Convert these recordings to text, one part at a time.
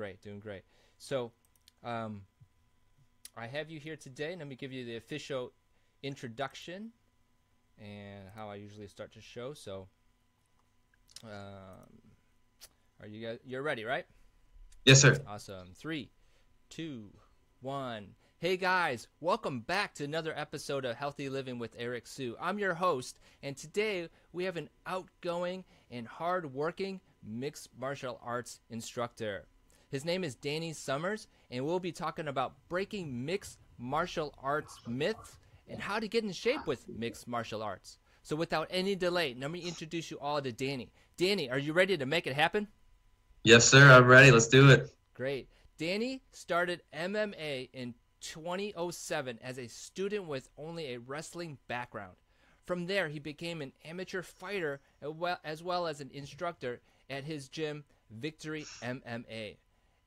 great, doing great. So, I have you here today. Let me give you the official introduction and how I usually start the show. So, are you guys? You're ready, right? Yes, sir. Awesome. 3, 2, 1. Hey guys, welcome back to another episode of Healthy Living with Eric Sue. I'm your host, and today we have an outgoing and hard-working mixed martial arts instructor. His name is Danny Summers, and we'll be talking about breaking mixed martial arts myths and how to get in shape with mixed martial arts. So without any delay, let me introduce you all to Danny. Danny, are you ready to make it happen? Yes, sir. I'm ready. Let's do it. Great. Danny started MMA in 2007 as a student with only a wrestling background. From there, he became an amateur fighter as well as an instructor at his gym, Victory MMA.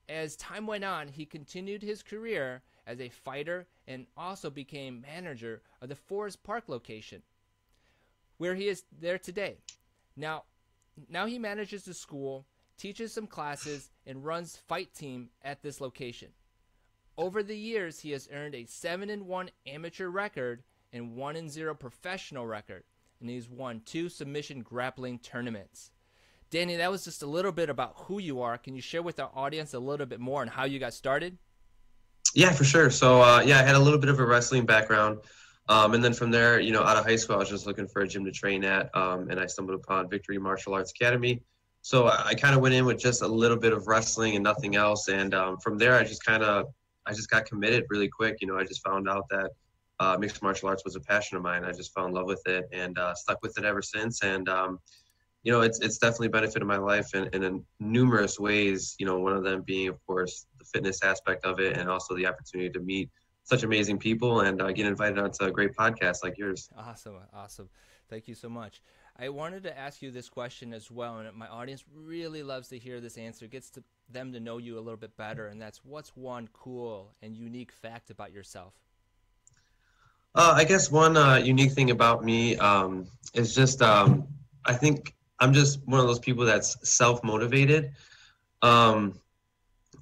As time went on, he continued his career as a fighter and also became manager of the Forest Park location, where he is there today. Now he manages the school, teaches some classes, and runs fight team at this location. Over the years, he has earned a 7-1 amateur record and 1-0 professional record, and he's won 2 submission grappling tournaments. Danny, that was just a little bit about who you are. Can you share with our audience a little bit more on how you got started? Yeah, for sure. So, I had a little bit of a wrestling background. And then from there, out of high school, I was just looking for a gym to train at, and I stumbled upon Victory Martial Arts Academy. So I kind of went in with just a little bit of wrestling and nothing else. And from there, I just got committed really quick. I just found out that mixed martial arts was a passion of mine. I just fell in love with it and stuck with it ever since. And, it's definitely benefited my life in numerous ways, one of them being, of course, the fitness aspect of it and also the opportunity to meet such amazing people and get invited onto a great podcast like yours. Awesome. Thank you so much. I wanted to ask you this question as well, and my audience really loves to hear this answer. It gets them to know you a little bit better, and that's what's one cool and unique fact about yourself? I guess one unique thing about me is just I think I'm just one of those people that's self-motivated.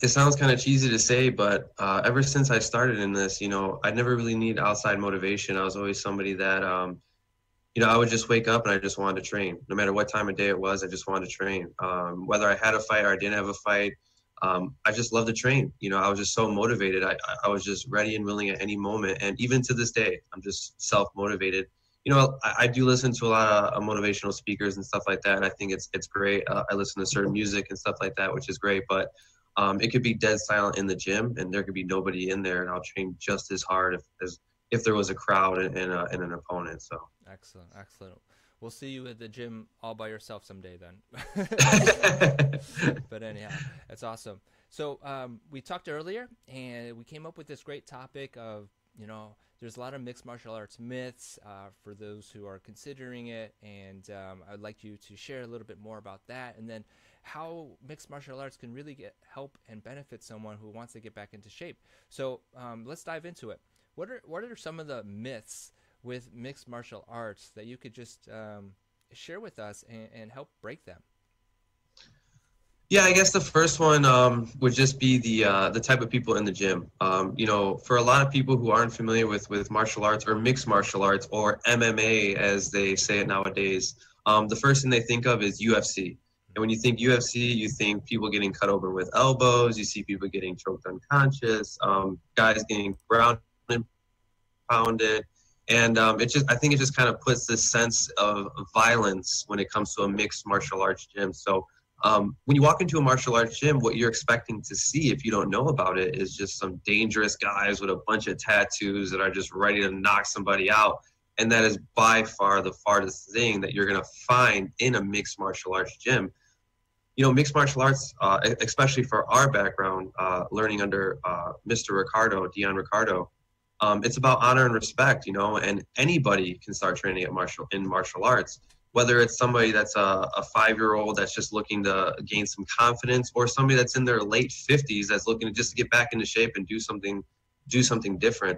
It sounds kind of cheesy to say, but ever since I started in this, I never really need outside motivation. I was always somebody that I would just wake up and I just wanted to train. No matter what time of day it was, I just wanted to train. Whether I had a fight or I didn't have a fight, I just loved to train. I was just so motivated. I was just ready and willing at any moment. And even to this day, I'm just self-motivated. I do listen to a lot of motivational speakers and stuff like that, and I think it's great. I listen to certain music and stuff like that, which is great. But it could be dead silent in the gym, and there could be nobody in there, and I'll train just as hard if there was a crowd and an opponent. So excellent. We'll see you at the gym all by yourself someday then. But anyhow, that's awesome. So we talked earlier, and we came up with this great topic of, there's a lot of mixed martial arts myths for those who are considering it, and I'd like you to share a little bit more about that, and then how mixed martial arts can really help and benefit someone who wants to get back into shape. So let's dive into it. What are some of the myths with mixed martial arts that you could just share with us and help break them? Yeah, I guess the first one would just be the type of people in the gym. For a lot of people who aren't familiar with martial arts or mixed martial arts or MMA, as they say it nowadays, the first thing they think of is UFC. And when you think UFC, you think people getting cut open with elbows. You see people getting choked unconscious, guys getting ground and pounded. And I think it just kind of puts this sense of violence when it comes to a mixed martial arts gym. So when you walk into a martial arts gym, what you're expecting to see, if you don't know about it, is just some dangerous guys with a bunch of tattoos that are just ready to knock somebody out. And that is by far the farthest thing that you're going to find in a mixed martial arts gym. Mixed martial arts, especially for our background, learning under Mr. Dion Ricardo, it's about honor and respect, and anybody can start training in martial arts. Whether it's somebody that's a 5-year-old that's just looking to gain some confidence, or somebody that's in their late 50s that's looking to just get back into shape and do something different.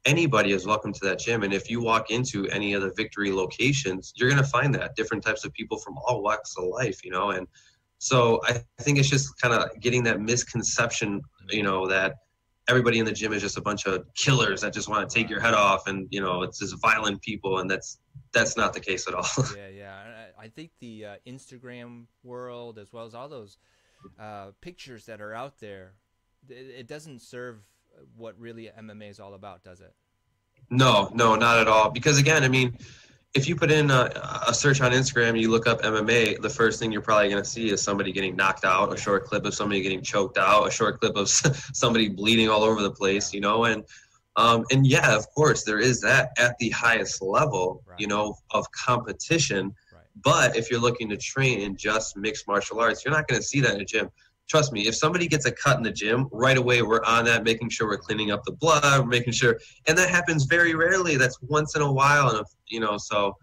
Anybody is welcome to that gym. And if you walk into any of the Victory locations, you're going to find that different types of people from all walks of life, and So I think it's just kind of getting that misconception, that everybody in the gym is just a bunch of killers that just want to take your head off, and it's just violent people, and that's not the case at all. Yeah, yeah. And I think the Instagram world, as well as all those pictures that are out there, it doesn't serve what really MMA is all about, does it? No, no, not at all. Because again, I mean, if you put in a search on Instagram, you look up MMA, the first thing you're probably going to see is somebody getting knocked out, a short clip of somebody getting choked out, a short clip of somebody bleeding all over the place, and yeah, of course, there is that at the highest level, Right. of competition. Right. But if you're looking to train in just mixed martial arts, you're not going to see that in a gym. Trust me, if somebody gets a cut in the gym, right away we're on that, making sure we're cleaning up the blood, making sure, and that happens very rarely. That's once in a while, and so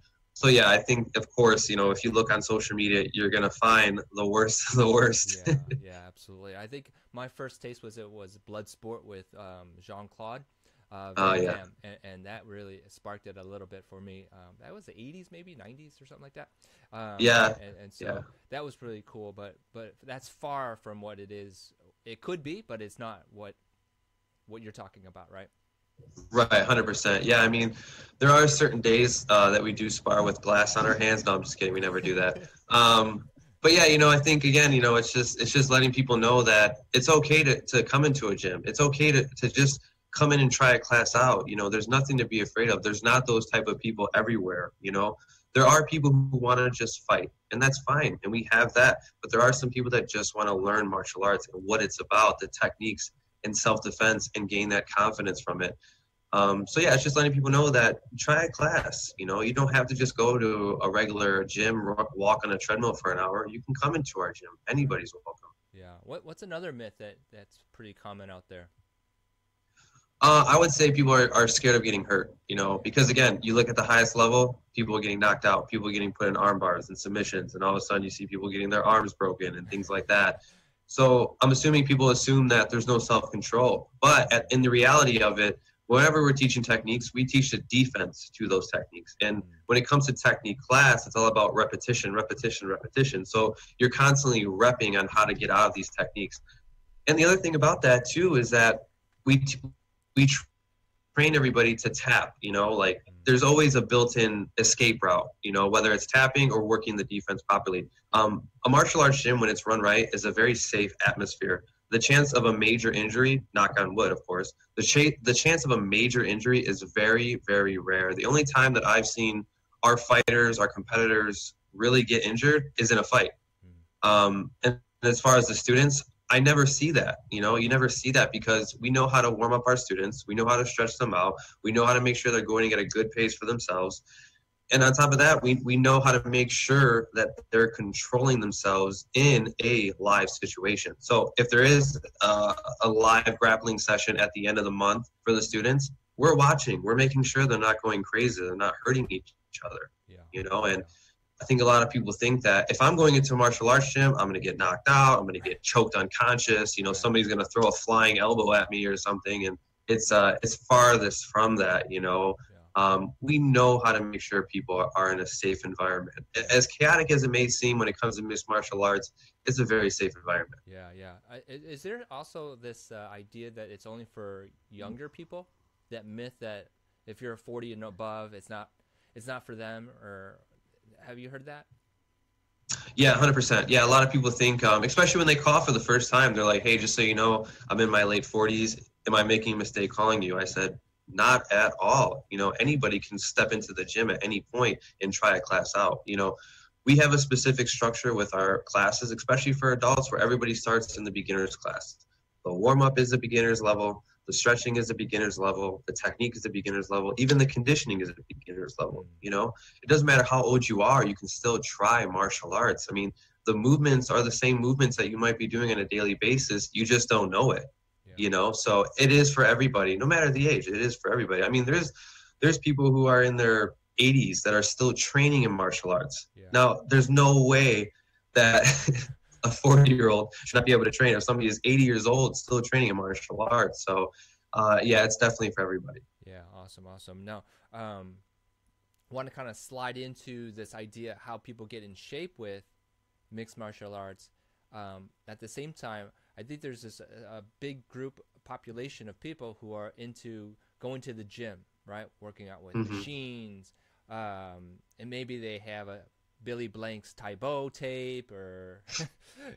yeah, I think of course, if you look on social media, you're gonna find the worst of the worst. Yeah, yeah, absolutely. I think my first taste was blood sport with Jean Claude Van Yeah, Damme, and that really sparked it a little bit for me. That was the '80s, maybe '90s or something like that. yeah, And yeah. so that was really cool. But that's far from what it is. It could be, but it's not what you're talking about, right? Right, 100%. Yeah, I mean, there are certain days that we do spar with glass on our hands. No, I'm just kidding. We never do that. But yeah, I think again, it's just letting people know that it's okay to come into a gym. It's okay to just come in and try a class out. There's nothing to be afraid of. There's not those type of people everywhere. There are people who want to just fight, and that's fine, and we have that. But there are some people that just want to learn martial arts and what it's about, the techniques and self-defense, and gain that confidence from it. So yeah, it's just letting people know that try a class. You don't have to just go to a regular gym, walk on a treadmill for an hour. You can come into our gym. Right. Anybody's welcome. Yeah. What's another myth that's pretty common out there? I would say people are scared of getting hurt. Because again, you look at the highest level, people are getting knocked out, people are getting put in arm bars and submissions, and all of a sudden you see people getting their arms broken and things like that. So I'm assuming people assume that there's no self-control, but in the reality of it, whenever we're teaching techniques, we teach the defense to those techniques. And when it comes to technique class, it's all about repetition, repetition, repetition. So you're constantly repping on how to get out of these techniques. And the other thing about that too is that we we train everybody to tap. Like there's always a built-in escape route. Whether it's tapping or working the defense properly. A martial arts gym, when it's run right, is a very safe atmosphere. The chance of a major injury, knock on wood, of course, the chance of a major injury is very, very rare. The only time that I've seen our fighters, our competitors really get injured is in a fight. And as far as the students, I never see that. You never see that because we know how to warm up our students. We know how to stretch them out. We know how to make sure they're going at a good pace for themselves. And on top of that, we know how to make sure that they're controlling themselves in a live situation. So if there is a live grappling session at the end of the month for the students, we're watching. We're making sure they're not going crazy. They're not hurting each other. And I think a lot of people think that if I'm going into a martial arts gym, I'm going to get knocked out. I'm going to get choked unconscious. Somebody's going to throw a flying elbow at me or something. And it's farthest from that. We know how to make sure people are in a safe environment. As chaotic as it may seem when it comes to mixed martial arts, it's a very safe environment. Yeah, yeah. Is there also this idea that it's only for younger people? That myth that if you're 40 and above, it's not for them, or have you heard that? Yeah, 100%. Yeah, a lot of people think, especially when they call for the first time, they're like, "Hey, just so you know, I'm in my late 40s. Am I making a mistake calling you?" I said, "Not at all. Anybody can step into the gym at any point and try a class out. We have a specific structure with our classes, especially for adults, where everybody starts in the beginner's class. The warm up is the beginner's level. The stretching is the beginner's level. The technique is the beginner's level. Even the conditioning is the beginner's level. It doesn't matter how old you are. You can still try martial arts. I mean, the movements are the same movements that you might be doing on a daily basis. You just don't know it. So it is for everybody, no matter the age. It is for everybody. I mean, there's people who are in their 80s that are still training in martial arts. Now, there's no way that a 40-year-old should not be able to train if somebody is 80 years old still training in martial arts. So yeah, it's definitely for everybody. Yeah, awesome. Now, want to kind of slide into this idea how people get in shape with mixed martial arts. At the same time, I think there's this a big group population of people who are into going to the gym, right? Working out with Hmm. machines, and maybe they have a Billy Blank's Tybo tape or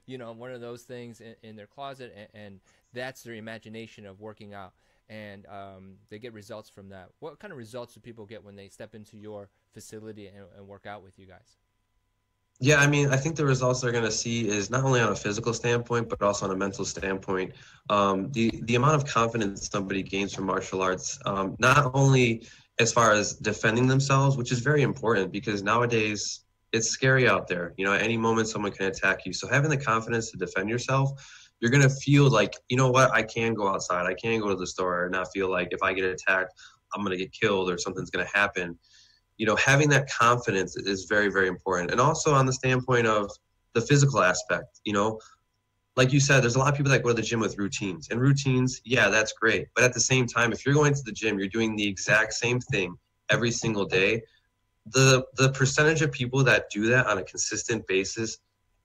one of those things in their closet, and that's their imagination of working out, and they get results from that. What kind of results do people get when they step into your facility and work out with you guys? Yeah, I mean, I think the results they're going to see is not only on a physical standpoint, but also on a mental standpoint. The amount of confidence somebody gains from martial arts, not only as far as defending themselves, which is very important because nowadays it's scary out there. You know, at any moment someone can attack you. So having the confidence to defend yourself, you're going to feel like, you know what, I can go outside, I can go to the store, and not feel like if I get attacked, I'm going to get killed or something's going to happen. You know, having that confidence is very, very important. And also on the standpoint of the physical aspect, you know, like you said, there's a lot of people that go to the gym with routines. And routines, yeah, that's great. But at the same time, if you're going to the gym, you're doing the exact same thing every single day. The percentage of people that do that on a consistent basis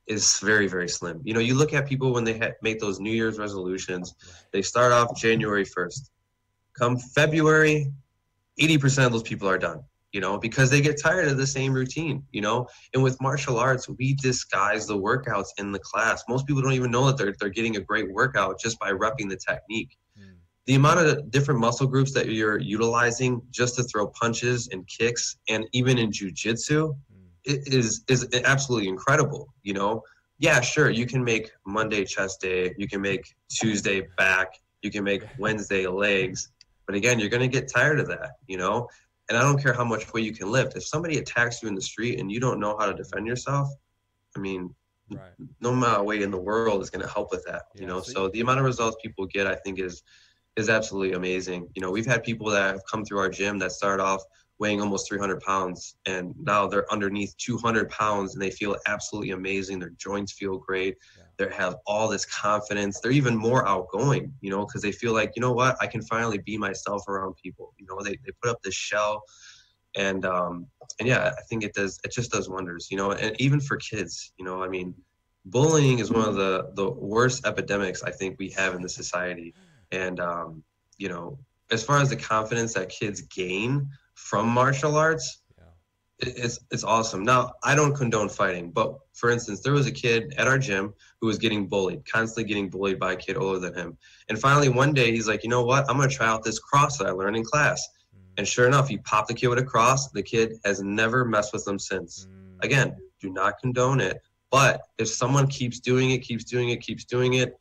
is very, very slim. You know, you look at people when they make those New Year's resolutions, they start off January 1st. Come February, 80% of those people are done, you know, because they get tired of the same routine, you know. And with martial arts, we disguise the workouts in the class. Most people don't even know that they're getting a great workout just by repping the technique. Mm. The amount of different muscle groups that you're utilizing just to throw punches and kicks, and even in jiu-jitsu, is absolutely incredible, you know. Yeah, sure, you can make Monday chest day, you can make Tuesday back, you can make Wednesday legs, but again, you're going to get tired of that, you know. And I don't care how much weight you can lift. If somebody attacks you in the street and you don't know how to defend yourself, I mean, Right. no amount of weight in the world is going to help with that, you Yeah. know. So So the amount of results people get, I think, is absolutely amazing. You know, we've had people that have come through our gym that started off weighing almost 300 pounds, and now they're underneath 200 pounds, and they feel absolutely amazing. Their joints feel great. yeah. They have all this confidence. They're even more outgoing, you know, because they feel like, you know what, I can finally be myself around people. You know, they put up this shell, and yeah, I think it just does wonders, you know. And even for kids, you know, I mean, bullying is one of the worst epidemics I think we have in the society. And you know, as far as the confidence that kids gain from martial arts, Yeah. it's awesome. Now, I don't condone fighting, but for instance, there was a kid at our gym who was getting bullied, constantly getting bullied by a kid older than him. And finally, one day, he's like, you know what? I'm going to try out this cross that I learned in class. And sure enough, he popped the kid with a cross. The kid has never messed with them since. Again, do not condone it. But if someone keeps doing it,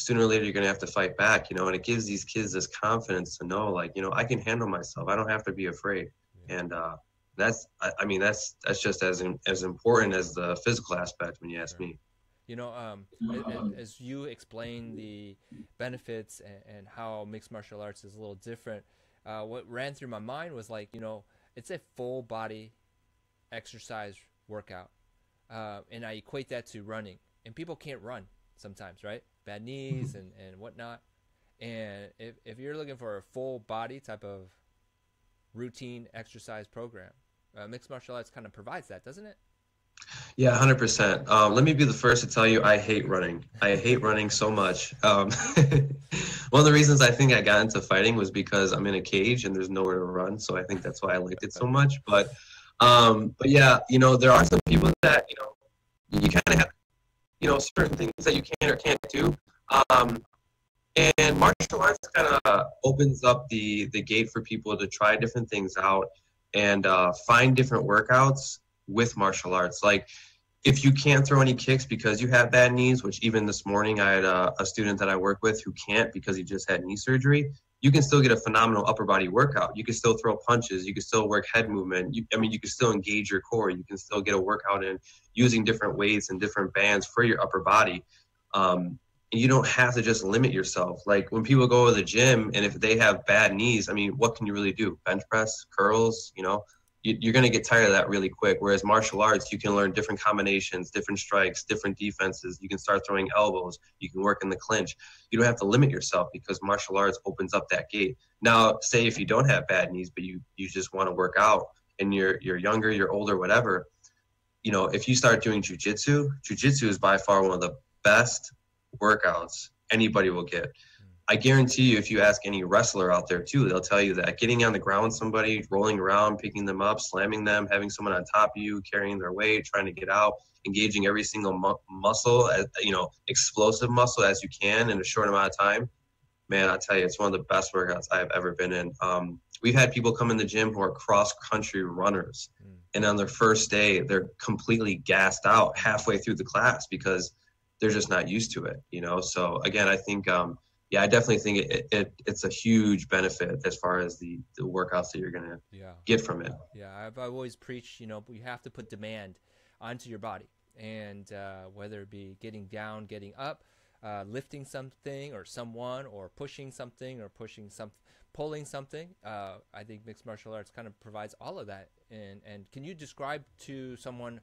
sooner or later you're going to have to fight back, you know. And it gives these kids this confidence to know, like, you know, I can handle myself. I don't have to be afraid. And I mean, that's just as important as the physical aspect when you ask me. You know, as you explain the benefits and how mixed martial arts is a little different, what ran through my mind was like, you know, it's a full body exercise workout, and I equate that to running. And people can't run sometimes, right? Bad knees and whatnot. And if you're looking for a full body type of routine exercise program, mixed martial arts kind of provides that, doesn't it? Yeah, 100%. Let me be the first to tell you, I hate running. I hate running so much. One of the reasons I think I got into fighting was because I'm in a cage and there's nowhere to run. So I think that's why I liked it so much. But yeah, you know, there are some people that, you know, you kind of have, you know, certain things that you can or can't do. And martial arts kind of opens up the gate for people to try different things out and find different workouts with martial arts. Like, if you can't throw any kicks because you have bad knees, which even this morning I had a student that I work with who can't because he just had knee surgery, you can still get a phenomenal upper body workout. You can still throw punches. You can still work head movement. You can still engage your core. You can still get a workout in using different weights and different bands for your upper body. And you don't have to just limit yourself. Like, when people go to the gym and if they have bad knees, I mean, what can you really do? Bench press, curls, you know? You're going to get tired of that really quick. Whereas martial arts, you can learn different combinations, different strikes, different defenses. You can start throwing elbows. You can work in the clinch. You don't have to limit yourself because martial arts opens up that gate. Now, say if you don't have bad knees, but you just want to work out and you're younger, you're older, whatever, you know, if you start doing jiu-jitsu is by far one of the best workouts anybody will get. I guarantee you, if you ask any wrestler out there too, they'll tell you that getting on the ground with somebody, rolling around, picking them up, slamming them, having someone on top of you, carrying their weight, trying to get out, engaging every single muscle, explosive muscle as you can in a short amount of time. Man, I tell you, it's one of the best workouts I've ever been in. We've had people come in the gym who are cross-country runners, and on their first day, they're completely gassed out halfway through the class because they're just not used to it, So again, I think, I definitely think it's a huge benefit as far as the workouts that you're going to get from it. Yeah, I've always preached, you have to put demand onto your body, and whether it be getting down, getting up, lifting something or someone, or pushing something or pulling something. I think mixed martial arts kind of provides all of that. And can you describe to someone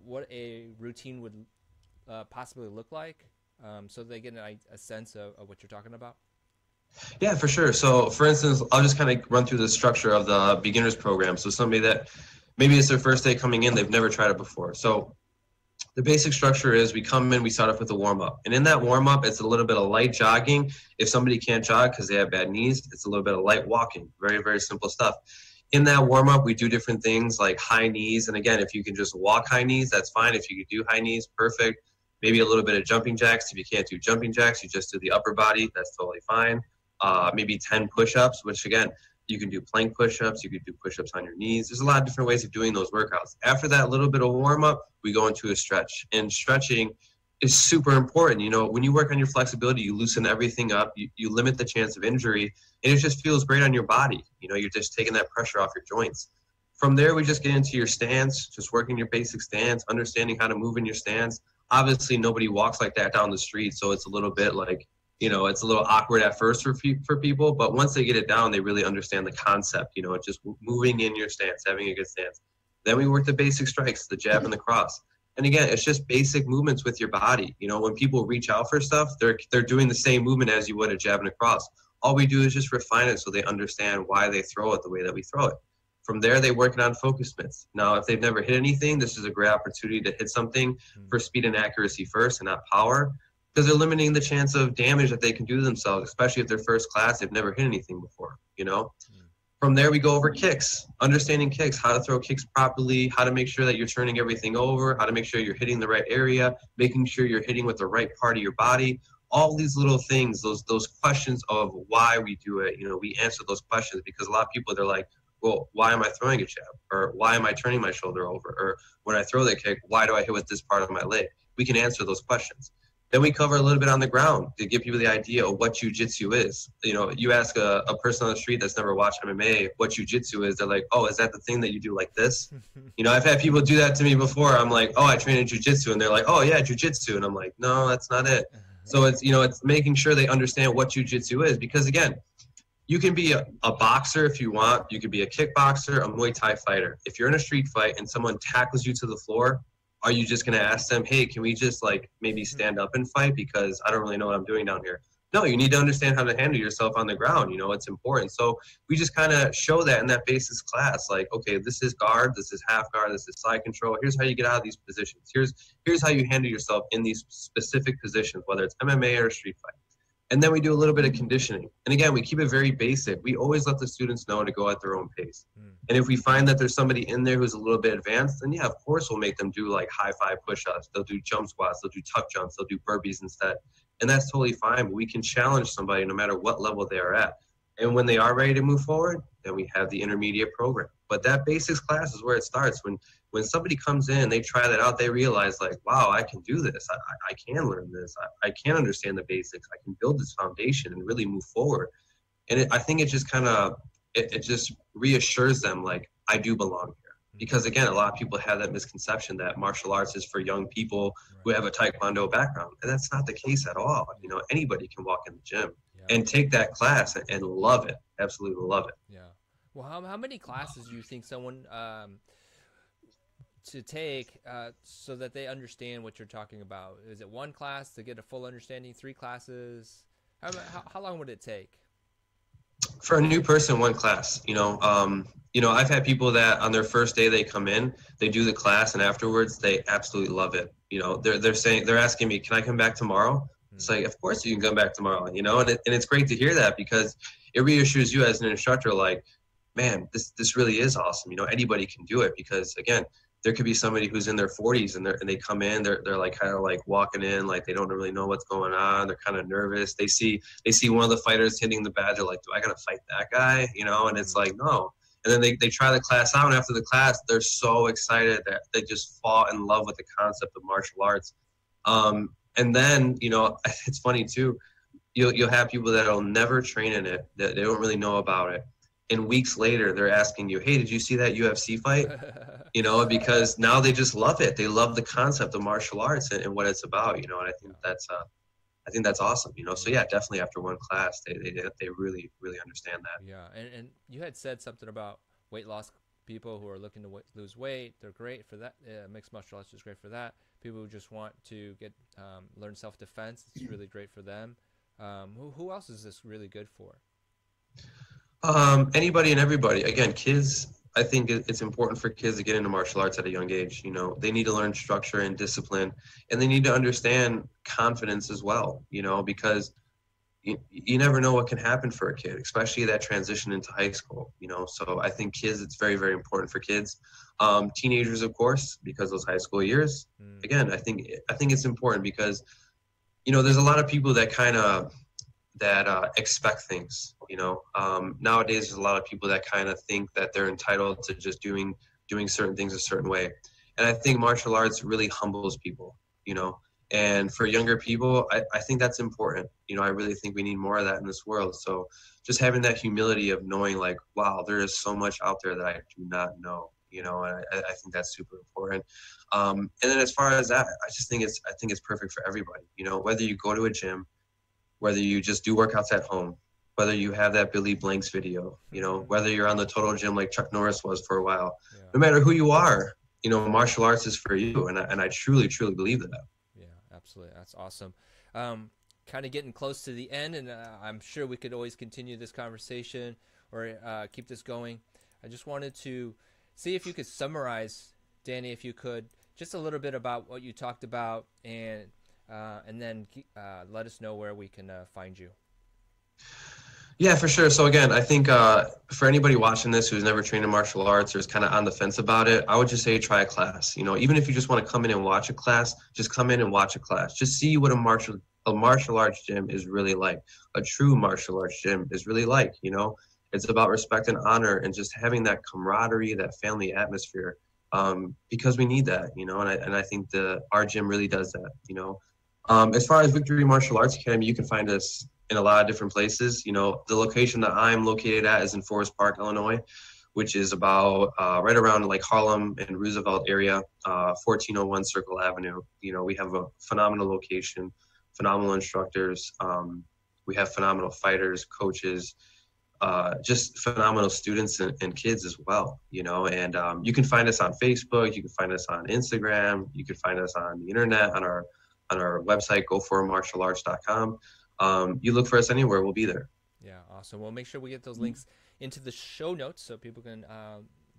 what a routine would possibly look like, so they get a sense of what you're talking about? Yeah, for sure. So for instance, I'll just kind of run through the structure of the beginners program. So somebody that maybe it's their first day coming in, they've never tried it before. So the basic structure is we come in, we start off with a warm-up. And in that warm-up, it's a little bit of light jogging. If somebody can't jog because they have bad knees, it's a little bit of light walking. Very, very simple stuff. In that warm-up, we do different things like high knees. And again, if you can just walk high knees, that's fine. If you can do high knees, perfect. Maybe a little bit of jumping jacks. If you can't do jumping jacks, you just do the upper body. That's totally fine. Maybe 10 push-ups, which again, you can do plank push-ups. You could do push-ups on your knees. There's a lot of different ways of doing those workouts. After that little bit of warm-up, we go into a stretch. And stretching is super important. When you work on your flexibility, you loosen everything up. You limit the chance of injury. And it just feels great on your body. You're just taking that pressure off your joints. From there, we just get into your stance, just working your basic stance, understanding how to move in your stance. Obviously, nobody walks like that down the street, so it's a little bit like, it's a little awkward at first for people, but once they get it down, they really understand the concept, it's just moving in your stance, having a good stance. Then we work the basic strikes, the jab and the cross. And again, it's just basic movements with your body. When people reach out for stuff, they're doing the same movement as you would a jab and a cross. All we do is just refine it so they understand why they throw it the way that we throw it. From there, they work it on focus mitts. Now, if they've never hit anything, this is a great opportunity to hit something for speed and accuracy first and not power, because they're limiting the chance of damage that they can do to themselves, especially if they're first class, they've never hit anything before, From there, we go over kicks, understanding kicks, how to throw kicks properly, how to make sure that you're turning everything over, how to make sure you're hitting the right area, making sure you're hitting with the right part of your body. All these little things, those questions of why we do it, we answer those questions because a lot of people, they're like, well, why am I throwing a jab? Or why am I turning my shoulder over? Or when I throw the kick, why do I hit with this part of my leg? We can answer those questions. Then we cover a little bit on the ground to give people the idea of what jiu-jitsu is. You ask a person on the street that's never watched MMA what jiu-jitsu is, they're like, oh, is that the thing that you do like this? I've had people do that to me before. I'm like, oh, I train in jiu-jitsu. And they're like, oh, yeah, jiu-jitsu. And I'm like, no, that's not it. So it's, it's making sure they understand what jiu-jitsu is. Because, again, you can be a boxer if you want. You could be a kickboxer, a Muay Thai fighter. If you're in a street fight and someone tackles you to the floor, are you just going to ask them, hey, can we just maybe stand up and fight because I don't really know what I'm doing down here? No, you need to understand how to handle yourself on the ground. It's important. So we just kind of show that in that basics class. Like, okay, this is guard, this is half guard, this is side control. Here's how you get out of these positions. Here's how you handle yourself in these specific positions, whether it's MMA or a street fight. And then we do a little bit of conditioning. And again, we keep it very basic. We always let the students know to go at their own pace. And if we find that there's somebody in there who's a little bit advanced, then yeah, of course we'll make them do high five push-ups. They'll do jump squats. They'll do tuck jumps. They'll do burpees instead. And that's totally fine. But we can challenge somebody no matter what level they are at. And when they are ready to move forward, then we have the intermediate program. But that basics class is where it starts. When somebody comes in, they try that out, they realize wow, I can do this. I can learn this. I can understand the basics. I can build this foundation and really move forward. And I think it just kind of, it just reassures them I do belong here. Because again, a lot of people have that misconception that martial arts is for young people who have a Taekwondo background. And that's not the case at all. Anybody can walk in the gym and take that class and love it. Absolutely love it. Yeah. Well, how many classes do you think someone to take so that they understand what you're talking about? Is it one class to get a full understanding? 3 classes? How long would it take? For a new person, one class. I've had people that on their first day they come in, they do the class, and afterwards they absolutely love it. They're asking me, can I come back tomorrow? It's like, of course you can come back tomorrow. And it's great to hear that, because it reassures you as an instructor, like, man, this really is awesome. Anybody can do it, because again, there could be somebody who's in their 40s and they come in, they're like kind of like walking in, like they don't really know what's going on. They're kind of nervous. They see one of the fighters hitting the badge. They're like, do I got to fight that guy? And it's like, no. And then they try the class out, and after the class, they're so excited that they just fall in love with the concept of martial arts. And then, it's funny too, you'll have people that'll never train in it, that they don't really know about it. And weeks later, they're asking you, hey, did you see that UFC fight? Because now they just love it. They love the concept of martial arts and what it's about, and I think that's awesome, So yeah, definitely after one class, they really, really understand that. Yeah. And you had said something about weight loss people who are looking to lose weight. They're great for that. Mixed martial arts is great for that. People who just want to learn self-defense, it's really great for them. Who else is this really good for? Anybody and everybody. Again, kids, I think it's important for kids to get into martial arts at a young age. They need to learn structure and discipline, and they need to understand confidence as well, because you never know what can happen for a kid, especially that transition into high school, So I think kids, it's very, very important for kids. Teenagers, of course, because those high school years. Again, I think it's important because, there's a lot of people that expect things, nowadays there's a lot of people that kind of think that they're entitled to just doing certain things a certain way. And I think martial arts really humbles people, and for younger people, I think that's important. I really think we need more of that in this world. So just having that humility of knowing, like, wow, there is so much out there that I do not know, and I think that's super important. And then as far as that, I think it's perfect for everybody, whether you go to a gym, whether you just do workouts at home, whether you have that Billy Blanks video, whether you're on the Total Gym like Chuck Norris was for a while, no matter who you are, martial arts is for you. And I truly, truly believe that. Yeah, absolutely. That's awesome. Kind of getting close to the end, and I'm sure we could always continue this conversation or keep this going. I just wanted to see if you could summarize, Danny, if you could, just a little bit about what you talked about, and then let us know where we can find you. Yeah, for sure. So again, I think for anybody watching this who's never trained in martial arts or is kind of on the fence about it, I would just say try a class. Even if you just want to come in and watch a class, just come in and watch a class. Just see what a martial arts gym is really like. A true martial arts gym is really like. It's about respect and honor and just having that camaraderie, that family atmosphere, because we need that. And I think our gym really does that. As far as Victory Martial Arts Academy, you can find us in a lot of different places. The location that I'm located at is in Forest Park, Illinois, which is about right around like Harlem and Roosevelt area, 1401 Circle Avenue. We have a phenomenal location, phenomenal instructors. We have phenomenal fighters, coaches, just phenomenal students and kids as well, and you can find us on Facebook, you can find us on Instagram, you can find us on the internet, on our website, goformartialarts.com. You look for us anywhere, we'll be there. Yeah, awesome. We'll make sure we get those links into the show notes so people can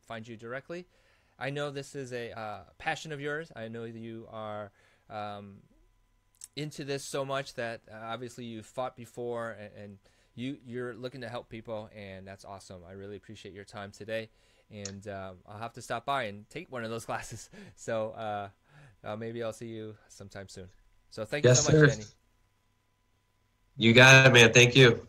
find you directly. I know this is a passion of yours. I know that you are into this so much that obviously you've fought before, and you're looking to help people, and that's awesome. I really appreciate your time today, and I'll have to stop by and take one of those classes. So maybe I'll see you sometime soon. So thank you so much, Danny. You got it, man. Thank you.